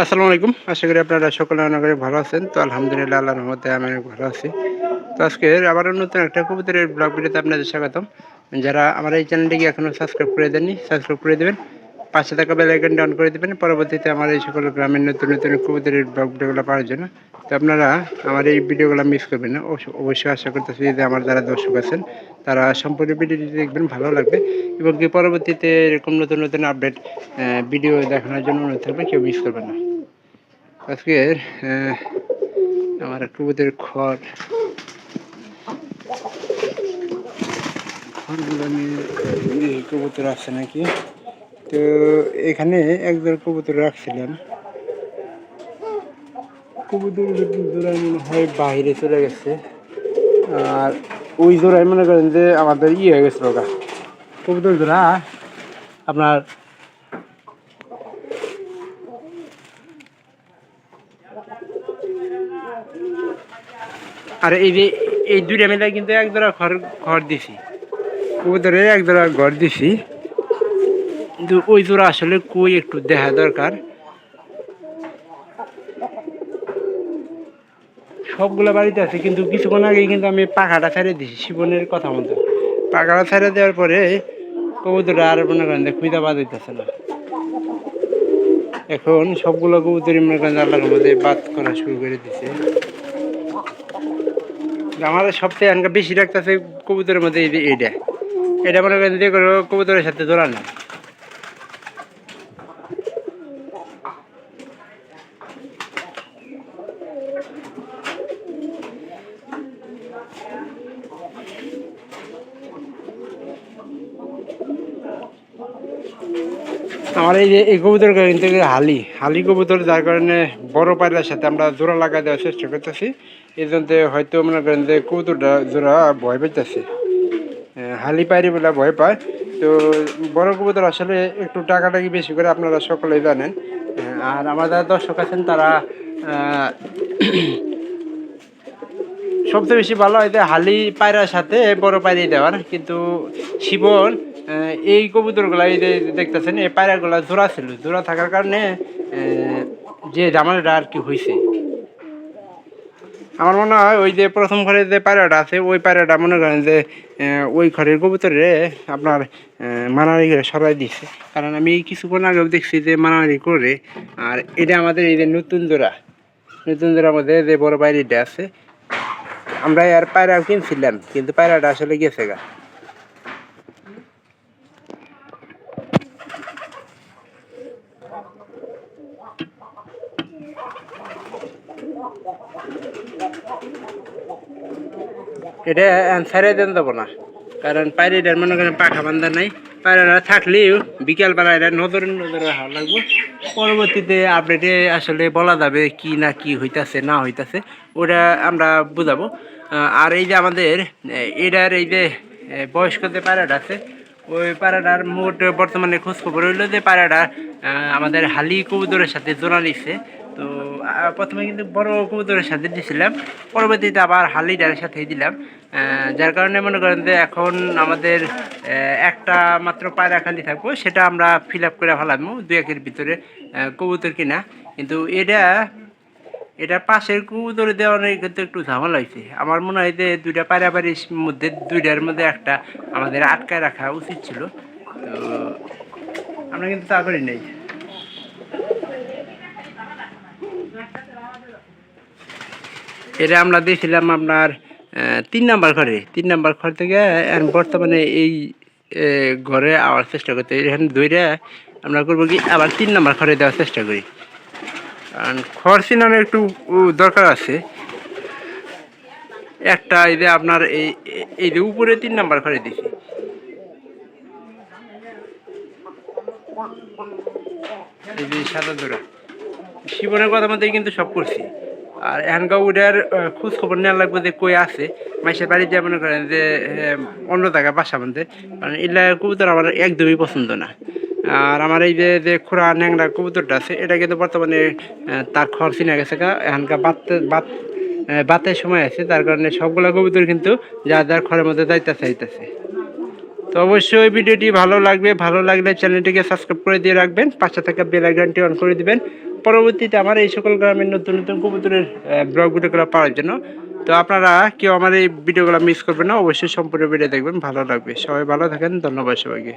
আসসালামু আলাইকুম। আশা করি আপনারা সকলে অনেক ভালো আছেন। তো আলহামদুলিল্লাহ আল্লাহর রহমতে আমি অনেক ভালো আছি। তো আজকে আবারও নতুন একটা কবুতরের ব্লগ ভিডিওতে আপনাদের স্বাগতম। যারা আমার এই চ্যানেলটিকে এখনো সাবস্ক্রাইব করে দেননি, সাবস্ক্রাইব করে দিবেন। পাশে থাকা বেল আইকনটি অন করে দিবেন। পরবর্তীতে আমার এই সকল গ্রামের নতুন নতুন কবুতরের ব্লগ ভিডিওগুলো পাওয়ার জন্য। তো আপনারা আমার এই ভিডিওগুলো মিস করবেন না। অবশ্যই আশা করতেছি যে আমার যারা দর্শক আছেন তারা সম্পূর্ণ ভিডিওটি দেখবেন, ভালো লাগবে এবং কি পরবর্তীতে এরকম নতুন নতুন আপডেট ভিডিও দেখানোর জন্য অনুরোধ থাকবে, কেউ মিস করবেন না। আজকে আমার কবুতরের খড়গুলো নিয়ে কবুতর আছে নাকি। তো এখানে একজন কবুতর রাখছিলাম, কবুতর জোড়ায় মনে হয় বাইরে চলে গেছে। আর ওই জোড়ায় মনে করেন যে আমাদের হয়ে গেছিল ওটা কবুতর জোড়া আপনার আর এই যে এই দুইটা মেলায় কিন্তু এক জোড়া ঘর দিছি, কবুতরের এক জোড়া ঘর দিছি, কিন্তু ওই জোড়া আসলে কই একটু দেখা দরকার। সবগুলো বাড়িতে আছে, কিন্তু কিছুক্ষণ আগে কিন্তু আমি পাখাটা ছেড়ে দিছি শিবনের কথা মতো। পাখাটা ছেড়ে দেওয়ার পরে কবুতরটা আর মনে করেন যে খুঁজা বাজাইতেছে না। এখন সবগুলো কবুতরই মনে করেন আল্লাহর মধ্যে বাদ করা শুরু করে দিছে। আমার সবথেকে এনকা বেশি রাখতেছে কবুতরের মধ্যে এইটা এটা মনে করেন যে কোনো কবুতরের সাথে জোড়া না। আমার এই যে এই কবুতর কিন্তু হালি কবুতর, যার কারণে বড় পায়রার সাথে আমরা জোড়া লাগা দেওয়ার চেষ্টা করতেছি। এই জন্য হয়তো মনে করেন যে কবুতরটা জোড়া ভয় পাইতেছে, হালি পায়রি বলে ভয় পায়। তো বড় কবুতর আসলে একটু টাকাটাকি বেশি করে, আপনারা সকলেই জানেন। আর আমার যারা দর্শক আছেন তারা সবচেয়ে বেশি ভালো হয় যে হালি পায়রার সাথে বড় পায়রি দেওয়ার। কিন্তু শিবন এই কবুতরগুলা এই যে দেখতেছেন এই পায়রাগুলা জোড়া ছিল, জোড়া থাকার কারণে যে জামালটা আর কি হয়েছে। আমার মনে হয় ওই যে প্রথম ঘরে যে পায়রাটা আছে ওই পায়রাটা মনে করেন যে ওই ঘরের কবুতরে আপনার মানারি করে সরাই দিচ্ছে। কারণ আমি কিছুক্ষণ আগেও দেখছি যে মানারি করে। আর এটা আমাদের এই যে নতুন জোড়ার মধ্যে যে বড় পায়রিটা আছে, আমরা আর পায়রাও কিনছিলাম, কিন্তু পায়রাটা আসলে গেছে গা। এটা ছেড়ে দেন দেবো না, কারণ পায়রাটার মনে করেন পাখা বান্ধা নাই। পায়রাটা থাকলেও বিকালবেলা এটা নজরে রাখা লাগবে। পরবর্তীতে আপডেটে আসলে বলা যাবে কি না কি হইতাছে না হইতাছে, ওটা আমরা বুঝাবো। আর এই যে আমাদের এটার এই যে বয়স্ক যে পায়রাটা আছে, ওই পায়রাটার মোট বর্তমানে খোঁজখবর হইলো যে পায়রাটা আমাদের হালি কবুতরের সাথে জোড়া নিচ্ছে। তো প্রথমে কিন্তু বড় কবুতরের সাথে দিয়েছিলাম, পরবর্তীতে আবার হালিটার সাথে দিলাম। যার কারণে মনে করেন যে এখন আমাদের একটা মাত্র পায়রা খালি থাকবো, সেটা আমরা ফিল আপ করে ফেলাবো 2-1 ভিতরে কবুতর কিনা। কিন্তু এটা পাশের কবুতর দেওয়ার কিন্তু একটু ঝামেলা হয়েছে। আমার মনে হয় যে দুইটা পায়রাবাড়ির মধ্যে দুইটার মধ্যে একটা আমাদের আটকায় রাখা উচিত ছিল। তো আমরা কিন্তু তা করি নাই। এটা আমরা দিয়েছিলাম আপনার 3 নাম্বার ঘর থেকে। বর্তমানে এই ঘরে আওয়ার চেষ্টা করতে, এখানে দইটা আমরা করবো কি আবার 3 নাম্বার ঘরে দেওয়ার চেষ্টা করি, কারণ খড় চিনানোর একটু দরকার আছে। একটা এই যে আপনার এই যে উপরে 3 নাম্বার ঘরে দিছি, এই যে সাদা দোরা শিবনের কথা মতোই কিন্তু সব করছি। আর এখানকার ওটার খোঁজ খবর নেওয়া লাগবে যে কই আছে। মাইসের বাড়ি যা মনে করেন যে অন্য জায়গায় বাসা বাঁধে, কারণ এগুলা কবুতর আমার একদমই পছন্দ না। আর আমার এই যে খোড়া ন্যাংরা কবুতরটা আছে, এটা কিন্তু বর্তমানে তার খড় চিনা গেছে গা। এখানকার বাতের সময় আছে, তার কারণে সবগুলা কবুতর কিন্তু যার খড়ের মধ্যে যাইতেছে। তো অবশ্যই ভিডিওটি ভালো লাগলে চ্যানেলটিকে সাবস্ক্রাইব করে দিয়ে রাখবেন, পাশে থাকা বেল আইকনটি অন করে দিবেন। পরবর্তীতে আমার এই সকল গ্রামের নতুন নতুন কবুতরের ব্লগ ভিডিওগুলো পাওয়ার জন্য। তো আপনারা কেউ আমার এই ভিডিওগুলো মিস করবেন না, অবশ্যই সম্পূর্ণ ভিডিও দেখবেন, ভালো লাগবে। সবাই ভালো থাকেন, ধন্যবাদ সবাইকে।